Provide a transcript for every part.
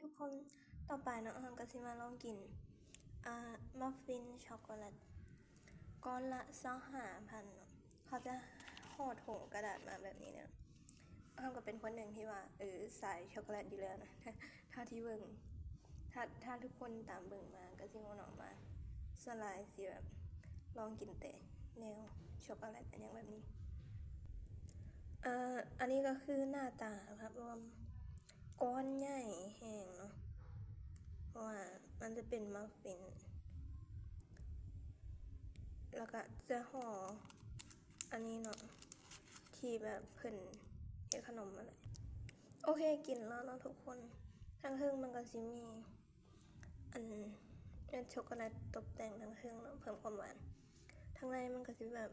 ทุกคนต่อไปเนาะก็สิมาลองกินมัฟฟินช็อกโกแลตก้อนละ25,000เนาะเขาจะห่อถุงกระดาษมาแบบนี้เนี่ยก็เป็นคนหนึ่งที่ว่าสายช็อกโกแลตอยู่แล้วนะถ้าที่เบิ่งถ้าทุกคนตามเบิ่งมาก็สิงอนออกมาสลายสิแบบลองกินแต่แนวช็อกโกแลตอันอย่างแบบนี้อันนี้ก็คือหน้าตาครับรวมก้อนใหญ่แห้งเนาะเพราะว่ามันจะเป็นมัฟฟินแล้วก็จะห่ออันนี้เนาะที่แบบเพิ่นเฮ็ดขนมอะไรโอเคกินแล้วเนาะทุกคนทางเทิงมันก็สิมีช็อกโกแลตตกแต่งทางเทิงเนาะเพิ่มความหวานทางในมันก็สิแบบ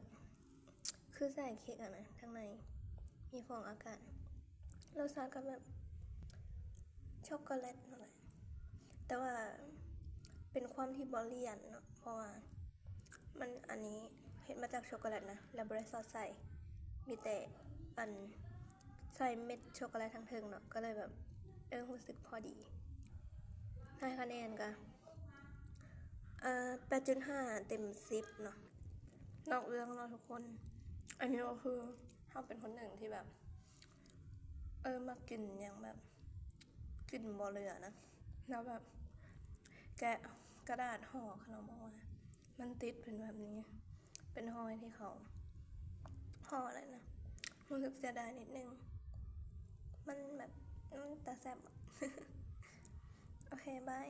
คือใส่เค้กอะนะทางในมีฟองอากาศรสชาติก็แบบช็อกโกแลตนั่นแหละแต่ว่าเป็นความที่บ่เลี่ยนเนาะเพราะว่ามันอันนี้เฮ็ดมาจากช็อกโกแลตนะแล้วบ่ได้ซอสใส่มีแต่ใส่เม็ดช็อกโกแลตทั้งเทิงเนาะก็เลยแบบรู้สึกพอดีให้คะแนนก็8.5 เต็ม 10เนาะนอกเรื่องเนาะทุกคนอันนี้ก็คือเฮาเป็นคนหนึ่งที่แบบมากินอย่างแบบกินบ่เหลือนะแล้วแบบแกะกระดาษห่อขนมออกมามันติดเป็นแบบนี้เป็นห้อยที่เขาห่ออะไรนะรู้สึกเสียดายนิดนึงมันแบบแต่แซ่บ โอเคบาย